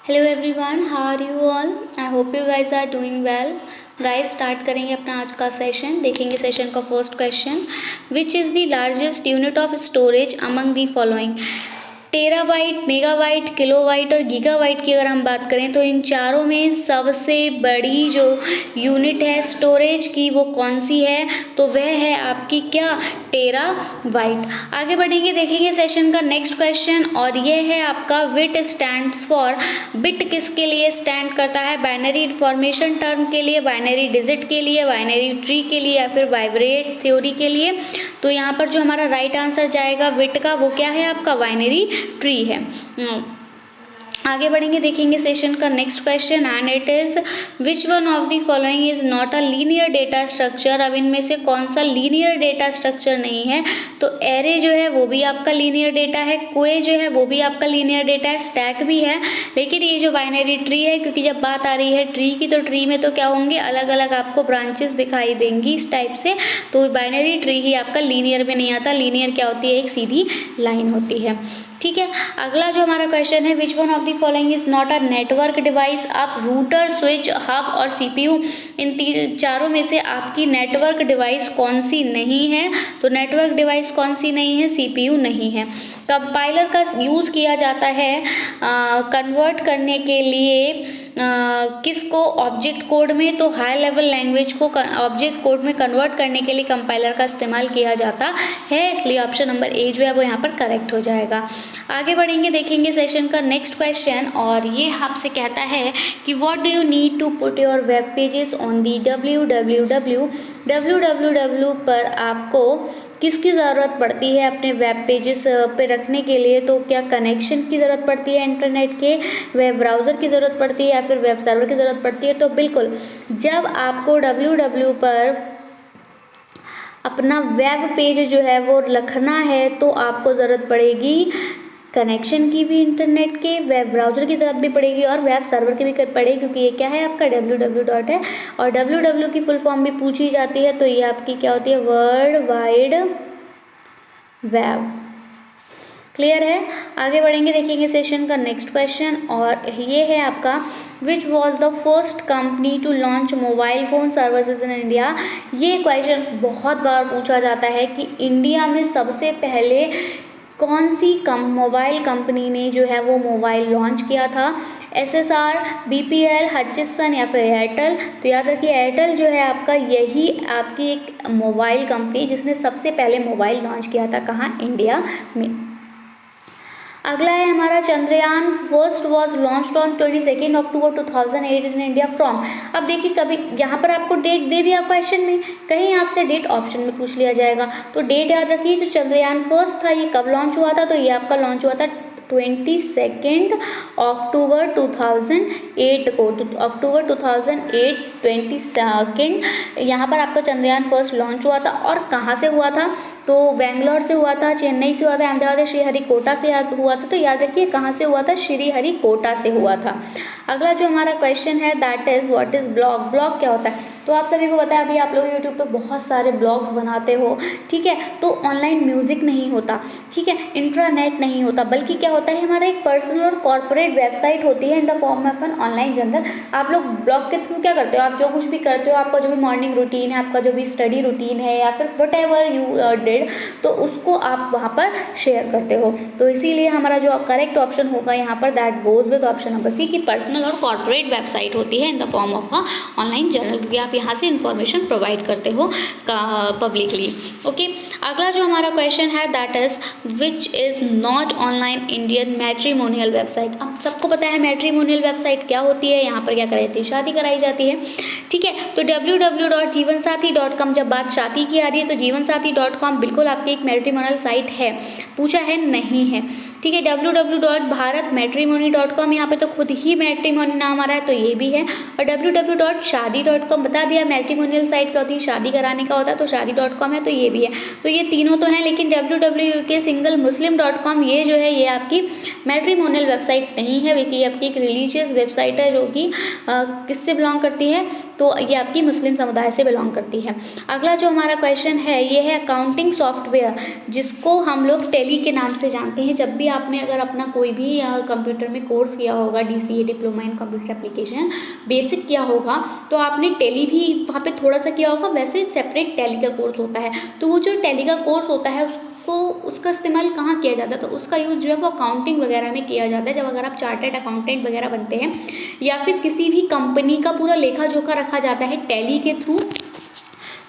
Hello everyone, how are you all? I hope you guys are doing well. Guys start करेंगे अपना आज का session. देखेंगे session का first question, which is the largest unit of storage among the following. Terabyte, megabyte, kilobyte और gigabyte की अगर हम बात करें तो इन चारों में सबसे बड़ी जो यूनिट है स्टोरेज की वो कौन सी है? तो वह है आपकी क्या? टेराबाइट। आगे बढ़ेंगे, देखेंगे सेशन का नेक्स्ट क्वेश्चन और यह है आपका बिट स्टैंड्स फॉर। बिट किसके लिए स्टैंड करता है? बाइनरी इन्फॉर्मेशन टर्म के लिए, बाइनरी डिजिट के लिए, बाइनरी ट्री के लिए या फिर बाइब्रेट थ्योरी के लिए। तो यहाँ पर जो हमारा राइट आंसर जाएगा बिट का वो क्या है आपका? बाइनरी ट्री है। आगे बढ़ेंगे, देखेंगे सेशन का next question and it is which one of the following is not a linear data structure. अब इनमें से कौन सा लीनियर डेटा स्ट्रक्चर नहीं है? तो एरे जो है वो भी आपका लीनियर डेटा है, क्वे जो है वो भी आपका लीनियर डेटा है, स्टैक भी है। लेकिन ये जो बाइनरी ट्री है, क्योंकि जब बात आ रही है ट्री की तो ट्री में तो क्या होंगे, अलग अलग आपको ब्रांचेस दिखाई देंगी इस टाइप से। तो बाइनरी ट्री ही आपका लीनियर में नहीं आता। लीनियर क्या होती है? एक सीधी लाइन होती है। ठीक है, अगला जो हमारा क्वेश्चन है, which one of the following is not a network device. आप रूटर, स्विच, हब और सीपीयू, इन चारों में से आपकी नेटवर्क डिवाइस कौन सी नहीं है? तो नेटवर्क डिवाइस कौन सी नहीं है? सीपीयू नहीं है। कंपाइलर का यूज़ किया जाता है कन्वर्ट करने के लिए किसको? ऑब्जेक्ट कोड में। तो हाई लेवल लैंग्वेज को ऑब्जेक्ट कोड में कन्वर्ट करने के लिए कंपाइलर का इस्तेमाल किया जाता है, इसलिए ऑप्शन नंबर ए जो है वो यहाँ पर करेक्ट हो जाएगा। आगे बढ़ेंगे, देखेंगे सेशन का नेक्स्ट क्वेश्चन और ये आपसे कहता है कि what do you need to put your web pages on the www पर आपको किसकी ज़रूरत पड़ती है अपने वेब पेजेस पे रखने के लिए? तो क्या कनेक्शन की ज़रूरत पड़ती है इंटरनेट के, वेब ब्राउज़र की ज़रूरत पड़ती है या फिर वेब सर्वर की ज़रूरत पड़ती है? तो बिल्कुल, जब आपको www पर अपना वेब पेज जो है वो रखना है तो आपको ज़रूरत पड़ेगी कनेक्शन की भी, इंटरनेट के, वेब ब्राउज़र की ज़रूरत भी पड़ेगी और वेब सर्वर की भी पड़ेगी, क्योंकि ये क्या है आपका www डॉट है और www की फुल फॉर्म भी पूछी जाती है। तो ये आपकी क्या होती है? World wide web. क्लियर है? आगे बढ़ेंगे, देखेंगे सेशन का नेक्स्ट क्वेश्चन और ये है आपका which was the first company to launch mobile phone services in India. ये क्वेश्चन बहुत बार पूछा जाता है कि इंडिया में सबसे पहले कौन सी मोबाइल कंपनी ने जो है वो मोबाइल लॉन्च किया था? SSR, BPL, हटचिसन या फिर एयरटेल। तो याद रखिए एयरटेल जो है आपका, यही आपकी एक मोबाइल कंपनी जिसने सबसे पहले मोबाइल लॉन्च किया था। कहाँ? इंडिया में। अगला है हमारा Chandrayaan first was launched on 22 October 2008 in India from. अब देखिए, कभी यहाँ पर आपको डेट दे दिया क्वेश्चन में, कहीं आपसे डेट ऑप्शन में पूछ लिया जाएगा। तो डेट याद रखिए, जो चंद्रयान फर्स्ट था ये कब लॉन्च हुआ था? तो ये आपका लॉन्च हुआ था 22 अक्टूबर 2008 को। अक्टूबर 2008 22 यहाँ पर आपका चंद्रयान फर्स्ट लॉन्च हुआ था। और कहाँ से हुआ था? तो बेंगलोर से हुआ था, चेन्नई से हुआ था, अहमदाबाद, श्रीहरिकोटा से हुआ था। तो याद रखिए कहाँ से हुआ था? श्रीहरिकोटा से हुआ था। अगला जो हमारा क्वेश्चन है that is what is blog. Blog क्या होता है? तो आप सभी को पता है, अभी आप लोग यूट्यूब पे बहुत सारे ब्लॉग्स बनाते हो, ठीक है। तो ऑनलाइन म्यूज़िक नहीं होता, ठीक है, इंट्रानेट नहीं होता, बल्कि क्या होता है, हमारा एक पर्सनल और कॉर्पोरेट वेबसाइट होती है in the form of an online journal. आप लोग ब्लॉग के थ्रू क्या करते हो? आप जो कुछ भी करते हो, आपका जो भी मॉर्निंग रूटीन है, आपका जो भी स्टडी रूटीन है या फिर वट एवर यू डिड, तो उसको आप वहाँ पर शेयर करते हो। तो इसीलिए हमारा जो करेक्ट ऑप्शन होगा यहाँ पर that goes with option number C, कि पर्सनल और कॉर्पोरेट वेबसाइट होती है in the form of a online journal, क्योंकि आप यहाँ से इंफॉर्मेशन प्रोवाइड करते हो पब्लिकली। ओके, अगला जो हमारा क्वेश्चन है that is which is not online Indian matrimonial website. अब सबको पता है मैट्रीमोनियल वेबसाइट क्या होती है, यहाँ पर क्या कराई शादी कराई जाती है, ठीक है। तो www.jeevansathi.com, जब बात शादी की आ रही है तो jeevansathi.com बिल्कुल आपकी एक मैट्रीमोनियल साइट है। पूछा है नहीं है, ठीक है। www.bharatmatrimony.com, यहाँ पे तो खुद ही मैट्रीमोनी नाम आ रहा है तो ये भी है। और www.shadi.com बता दिया मैट्रीमोनियल साइट क्या होती है, शादी कराने का होता है, तो shadi.com है तो ये भी है। तो ये तीनों तो हैं, लेकिन www.singlemuslim.com ये जो है ये आपकी मैट्रीमोनियल वेबसाइट नहीं है, बल्कि ये आपकी एक रिलीजियस वेबसाइट है जो कि किससे बिलोंग करती है? तो ये आपकी मुस्लिम समुदाय से बिलोंग करती है। अगला जो हमारा क्वेश्चन है ये है अकाउंटिंग सॉफ्टवेयर, जिसको हम लोग टेली के नाम से जानते हैं। जब भी आपने अगर अपना कोई भी कंप्यूटर में कोर्स किया होगा, DCA diploma in computer application basic किया होगा, तो आपने टैली भी वहाँ पे थोड़ा सा किया होगा। वैसे सेपरेट टैली का कोर्स होता है, तो वो जो टैली का कोर्स होता है उसको उसका इस्तेमाल कहाँ किया जाता है, तो उसका यूज़ जो है वो अकाउंटिंग वगैरह में किया जाता है। जब अगर आप चार्टर्ड अकाउंटेंट वगैरह बनते हैं या फिर किसी भी कंपनी का पूरा लेखा जोखा रखा जाता है टैली के थ्रू,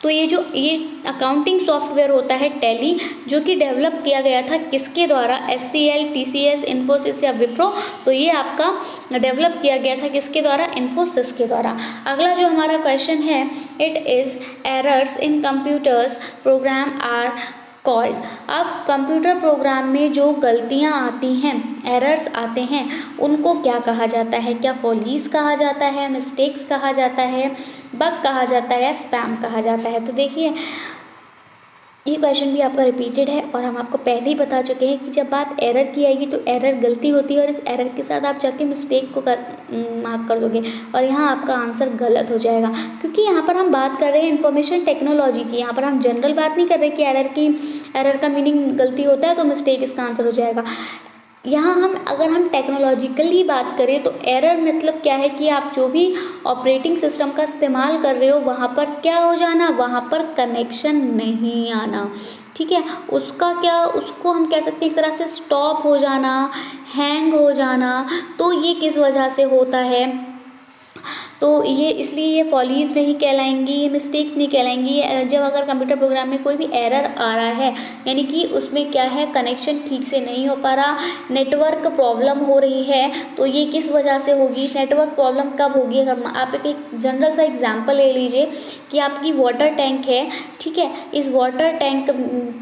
तो ये अकाउंटिंग सॉफ्टवेयर होता है टैली, जो कि डेवलप किया गया था किसके द्वारा, SCL, TCS, इन्फोसिस या विप्रो। तो ये आपका डेवलप किया गया था किसके द्वारा, इन्फोसिस के द्वारा। अगला जो हमारा क्वेश्चन है, it is errors in computers program are called. अब कंप्यूटर प्रोग्राम में जो गलतियां आती हैं, एरर्स आते हैं, उनको क्या कहा जाता है? क्या फॉलीज कहा जाता है, मिस्टेक्स कहा जाता है, बग कहा जाता है या स्पैम कहा जाता है? तो देखिए ये क्वेश्चन भी आपका रिपीटेड है और हम आपको पहले ही बता चुके हैं कि जब बात एरर की आएगी तो एरर गलती होती है और इस एरर के साथ आप जाके मिस्टेक को मार्क कर दोगे और यहाँ आपका आंसर गलत हो जाएगा, क्योंकि यहाँ पर हम बात कर रहे हैं इन्फॉर्मेशन टेक्नोलॉजी की। यहाँ पर हम जनरल बात नहीं कर रहे कि एरर का मीनिंग गलती होता है तो मिस्टेक इसका आंसर हो जाएगा। यहाँ अगर हम टेक्नोलॉजिकली बात करें तो एरर मतलब क्या है कि आप जो भी ऑपरेटिंग सिस्टम का इस्तेमाल कर रहे हो वहाँ पर क्या हो जाना, वहाँ पर कनेक्शन नहीं आना, ठीक है। उसको हम कह सकते हैं एक तरह से स्टॉप हो जाना, हैंग हो जाना। तो ये किस वजह से होता है? तो ये इसलिए ये फॉलीज नहीं कहलाएंगी, ये मिस्टेक्स नहीं कहलाएंगी। जब अगर कंप्यूटर प्रोग्राम में कोई भी एरर आ रहा है, यानी कि उसमें क्या है, कनेक्शन ठीक से नहीं हो पा रहा, नेटवर्क प्रॉब्लम हो रही है, तो ये किस वजह से होगी? नेटवर्क प्रॉब्लम कब होगी? अगर आप एक जनरल सा एग्जांपल ले लीजिए कि आपकी वाटर टैंक है, ठीक है, इस वाटर टैंक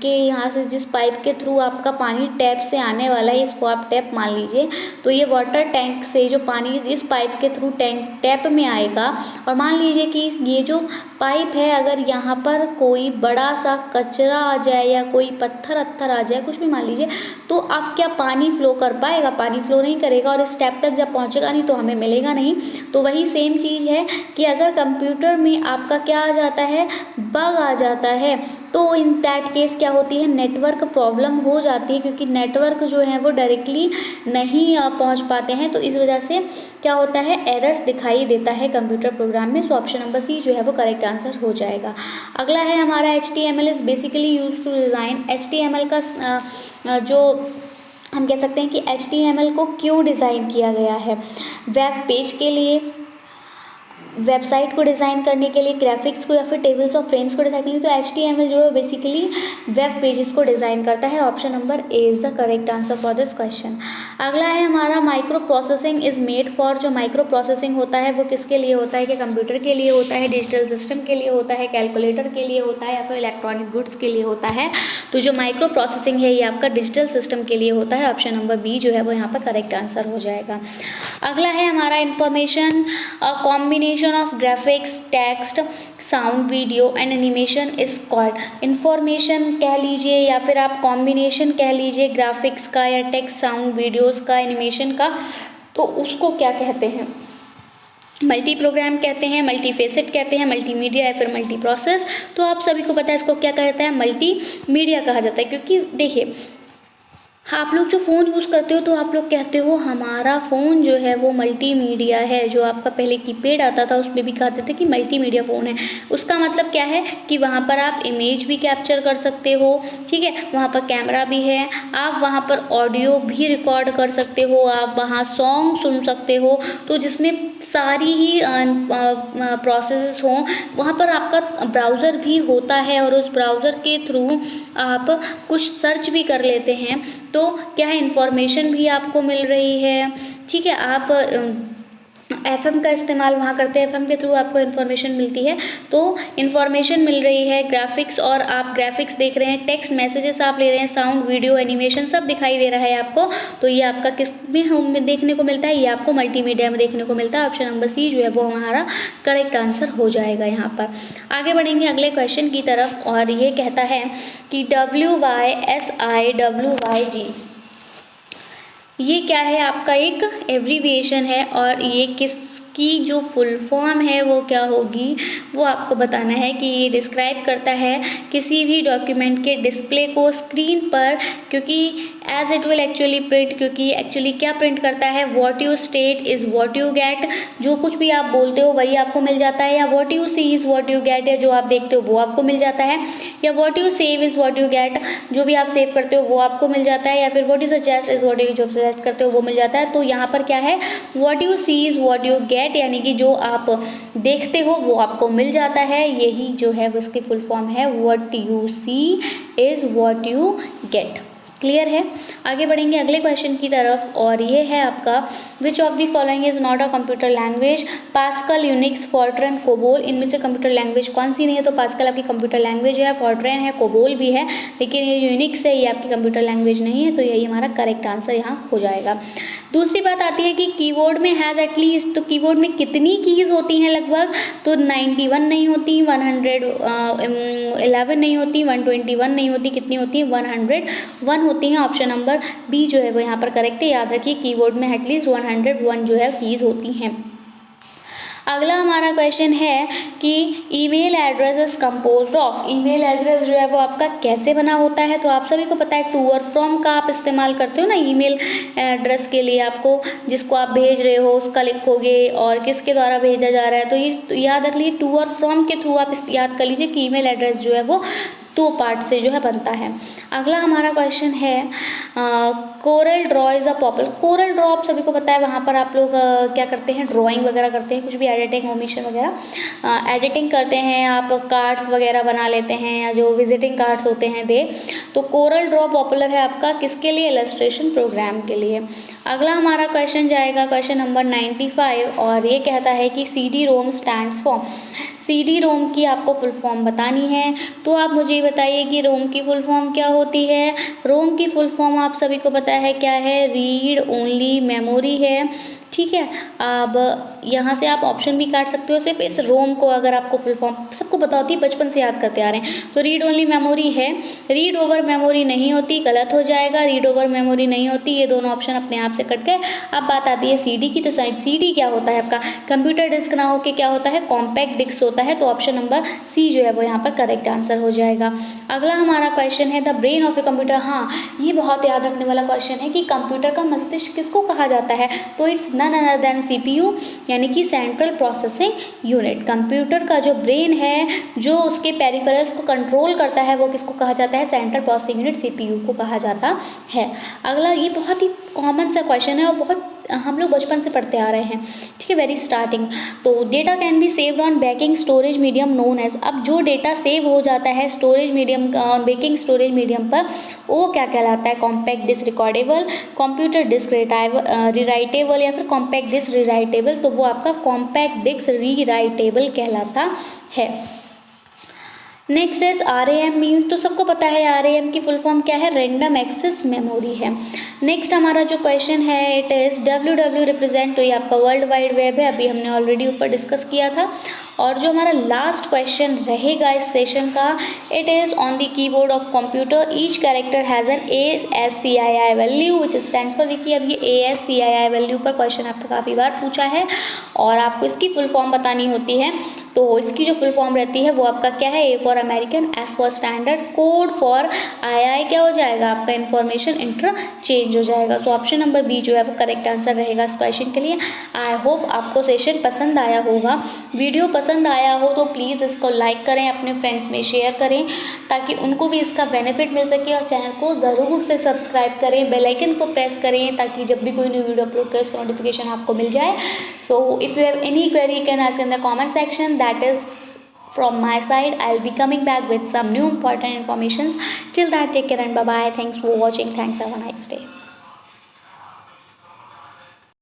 के यहाँ से जिस पाइप के थ्रू आपका पानी टैप से आने वाला है, इसको आप टैप मान लीजिए। तो ये वाटर टैंक से जो पानी इस पाइप के थ्रू टैप में आएगा, और मान लीजिए कि ये जो पाइप है, अगर यहाँ पर कोई बड़ा सा कचरा आ जाए या कोई पत्थर आ जाए, कुछ भी मान लीजिए, तो अब क्या पानी फ्लो कर पाएगा? पानी फ्लो नहीं करेगा और इस टैप तक जब पहुँचेगा नहीं तो हमें मिलेगा नहीं। तो वही सेम चीज़ है कि अगर कंप्यूटर में आपका क्या आ जाता है, बग आ जाता है, तो इन दैट केस क्या होती है, नेटवर्क प्रॉब्लम हो जाती है, क्योंकि नेटवर्क जो है वो डायरेक्टली नहीं पहुंच पाते हैं। तो इस वजह से क्या होता है, एरर दिखाई देता है कंप्यूटर प्रोग्राम में। सो ऑप्शन नंबर सी जो है वो करेक्ट आंसर हो जाएगा। अगला है हमारा HTML is basically use to design. HTML का जो हम कह सकते हैं कि HTML को क्यों डिज़ाइन किया गया है? वेब पेज के लिए, वेबसाइट को डिज़ाइन करने के लिए, ग्राफिक्स को या फिर टेबल्स ऑफ फ्रेम्स को डिज़ाइन करने के लिए। तो HTML जो है बेसिकली वेब पेजेस को डिज़ाइन करता है। Option number A is the correct answer for this question. अगला है हमारा micro processing is made for. जो माइक्रो प्रोसेसिंग होता है वो किसके लिए होता है? कि कंप्यूटर के लिए होता है, डिजिटल सिस्टम के लिए होता है, कैलकुलेटर के लिए होता है या फिर इलेक्ट्रॉनिक गुड्स के लिए होता है? तो जो माइक्रो प्रोसेसिंग है ये आपका डिजिटल सिस्टम के लिए होता है। ऑप्शन नंबर बी जो है वो यहाँ पर करेक्ट आंसर हो जाएगा। अगला है हमारा information combination of graphics, text, sound, video and animation is called. Information कह लीजिए या फिर आप कॉम्बिनेशन कह लीजिए ग्राफिक्स का या टेक्स्ट, साउंड, वीडियोस का, एनिमेशन का, तो उसको क्या कहते हैं? मल्टी प्रोग्राम कहते हैं, मल्टी फेसेट कहते हैं, मल्टीमीडिया या फिर मल्टी प्रोसेस। तो आप सभी को पता है इसको क्या कहता है, मल्टी मीडिया कहा जाता है। क्योंकि देखिए आप लोग जो फ़ोन यूज़ करते हो तो आप लोग कहते हो हमारा फ़ोन जो है वो मल्टीमीडिया है। जो आपका पहले कीपैड आता था उसमें भी कहते थे कि मल्टीमीडिया फ़ोन है। उसका मतलब क्या है कि वहाँ पर आप इमेज भी कैप्चर कर सकते हो, ठीक है, वहाँ पर कैमरा भी है, आप वहाँ पर ऑडियो भी रिकॉर्ड कर सकते हो, आप वहाँ सॉन्ग सुन सकते हो। तो जिसमें सारी ही प्रोसेस हों, वहाँ पर आपका ब्राउज़र भी होता है और उस ब्राउज़र के थ्रू आप कुछ सर्च भी कर लेते हैं। तो क्या है, इंफॉर्मेशन भी आपको मिल रही है, ठीक है। आप FM का इस्तेमाल वहाँ करते हैं, FM के थ्रू आपको इन्फॉर्मेशन मिलती है। तो इन्फॉर्मेशन मिल रही है, ग्राफिक्स, और आप ग्राफिक्स देख रहे हैं, टेक्स्ट मैसेजेस आप ले रहे हैं, साउंड, वीडियो, एनिमेशन सब दिखाई दे रहा है आपको। तो ये आपका किस में देखने को मिलता है? ये आपको मल्टीमीडिया में देखने को मिलता है। ऑप्शन नंबर सी जो है वो हमारा करेक्ट आंसर हो जाएगा। यहाँ पर आगे बढ़ेंगे अगले क्वेश्चन की तरफ, और ये कहता है कि WYSIWYG ये क्या है? आपका एक एब्रीविएशन है और ये की जो फुल फॉर्म है वो क्या होगी, वो आपको बताना है कि ये डिस्क्राइब करता है किसी भी डॉक्यूमेंट के डिस्प्ले को स्क्रीन पर, क्योंकि as it will actually print, क्योंकि एक्चुअली क्या प्रिंट करता है, what you state is what you get, जो कुछ भी आप बोलते हो वही आपको मिल जाता है, या what you see is what you get, या जो आप देखते हो वो आपको मिल जाता है, या what you save is what you get, जो भी आप सेव करते हो वो आपको मिल जाता है, या फिर what you suggest is what you जो सजेस्ट करते हो वो मिल जाता है। तो यहाँ पर क्या है, what you see is what you get, यानी कि जो आप देखते हो वो आपको मिल जाता है, यही जो है वो उसकी फुल फॉर्म है, what you see is what you get. Clear है। आगे बढ़ेंगे अगले क्वेश्चन की तरफ, और ये है आपका, which of the following is not a computer language, Pascal, Unix, Fortran, COBOL, इनमें से कंप्यूटर लैंग्वेज कौन सी नहीं है। तो पास्कल आपकी कंप्यूटर लैंग्वेज है, फॉर्ट्रन है, कोबोल भी है, लेकिन ये यूनिक्स है, ये आपकी कंप्यूटर लैंग्वेज नहीं है, तो यही हमारा करेक्ट आंसर यहाँ हो जाएगा। दूसरी बात आती है कि कीबोर्ड में हैज़ एटलीस्ट, तो कीबोर्ड में कितनी कीज़ होती हैं लगभग, तो 91 नहीं होती, 111 नहीं होती, 121 नहीं होती, कितनी होती है, 101 होती हैं। ऑप्शन नंबर बी जो है वो यहाँ पर करेक्ट है। याद रखिए कीबोर्ड में एटलीस्ट 101 जो है कीज़ होती हैं। अगला हमारा क्वेश्चन है कि email address is composed of, email address जो है वो आपका कैसे बना होता है। तो आप सभी को पता है टू और फ्रॉम का आप इस्तेमाल करते हो ना ईमेल एड्रेस के लिए, आपको जिसको आप भेज रहे हो उसका लिखोगे और किसके द्वारा भेजा जा रहा है, तो ये याद रख लीजिए टू और फ्रॉम के थ्रू आप याद कर लीजिए कि ईमेल एड्रेस जो है वो 2 पार्ट से जो है बनता है। अगला हमारा क्वेश्चन है Corel Draw is a popular, Corel Draw आप सभी को पता है, वहाँ पर आप लोग क्या करते हैं, ड्राइंग वगैरह करते हैं, कुछ भी एडिटिंग ओमिशन वगैरह एडिटिंग करते हैं, आप कार्ड्स वगैरह बना लेते हैं, या जो विजिटिंग कार्ड्स होते हैं दे, तो कोरल ड्रॉ पॉपुलर है आपका किसके लिए, इलस्ट्रेशन प्रोग्राम के लिए। अगला हमारा क्वेश्चन जाएगा क्वेश्चन नंबर 95, और ये कहता है कि CD Rome stands for, CD रोम की आपको फुल फॉर्म बतानी है। तो आप मुझे बताइए कि रोम की फुल फॉर्म क्या होती है। रोम की फुल फॉर्म आप सभी को पता है क्या है, रीड ओनली मेमोरी है, ठीक है। अब यहाँ से आप ऑप्शन भी काट सकते हो, सिर्फ इस रोम को अगर आपको फुल फॉर्म सबको पता होती है, बचपन से याद करते आ रहे हैं, तो रीड ओनली मेमोरी है। रीड ओवर मेमोरी नहीं होती, गलत हो जाएगा, रीड ओवर मेमोरी नहीं होती, ये दोनों ऑप्शन अपने आप से कट गए। अब बात आती है CD की, तो CD क्या होता है आपका, कंप्यूटर डिस्क ना होकर क्या होता है, कॉम्पैक्ट डिस्क होता है, तो ऑप्शन नंबर C जो है वो यहाँ पर करेक्ट आंसर हो जाएगा। अगला हमारा क्वेश्चन है the brain of a computer, हाँ ये बहुत याद रखने वाला क्वेश्चन है कि कंप्यूटर का मस्तिष्क किसको कहा जाता है, तो it's none other than CPU, यानी कि सेंट्रल प्रोसेसिंग यूनिट। कंप्यूटर का जो ब्रेन है, जो उसके पेरिफेरल्स को कंट्रोल करता है, वो किसको कहा जाता है, सेंट्रल प्रोसेसिंग यूनिट CPU को कहा जाता है। अगला ये बहुत ही कॉमन सा क्वेश्चन है और बहुत हम लोग बचपन से पढ़ते आ रहे हैं, ठीक है, वेरी स्टार्टिंग। तो data can be saved on backing storage medium known as, अब जो डेटा सेव हो जाता है storage medium on backing storage medium पर, वो क्या कहलाता है, compact disc recordable, computer disc rewritable, या फिर कॉम्पैक्ट डिस्क रीराइटेबल, तो वो आपका कॉम्पैक्ट डिस्क रीराइटेबल कहलाता है। नेक्स्ट इज RAM मीन्स, तो सबको पता है RAM की फुल फॉर्म क्या है, रैंडम एक्सेस मेमोरी है। नेक्स्ट हमारा जो क्वेश्चन है इट इज़ WW रिप्रेजेंट, तो ये आपका वर्ल्ड वाइड वेब है, अभी हमने ऑलरेडी ऊपर डिस्कस किया था। और जो हमारा लास्ट क्वेश्चन रहेगा इस सेशन का, it is on the keyboard of computer each character has an ASCII value which stands for, देखिए अब ये ASCII वैल्यू पर क्वेश्चन आपको काफ़ी बार पूछा है और आपको इसकी फुल फॉर्म बतानी होती है। तो इसकी जो फुल फॉर्म रहती है वो आपका क्या है, A for American, S for standard, code for II क्या हो जाएगा आपका, इन्फॉर्मेशन इंटरचेंज हो जाएगा। तो ऑप्शन नंबर B जो है वो करेक्ट आंसर रहेगा इस क्वेश्चन के लिए। आई होप आपको सेशन पसंद आया होगा। वीडियो पसंद आया हो तो प्लीज़ इसको लाइक करें, अपने फ्रेंड्स में शेयर करें ताकि उनको भी इसका बेनिफिट मिल सके, और चैनल को ज़रूर से सब्सक्राइब करें, बेल आइकन को प्रेस करें ताकि जब भी कोई न्यू वीडियो अपलोड करें उसका नोटिफिकेशन आपको मिल जाए। So if you have any query you can ask in the comment section. That is from my side. I'll be coming back with some new important information. Till that, take care and bye bye. Thanks for watching. Thanks. Have a nice day.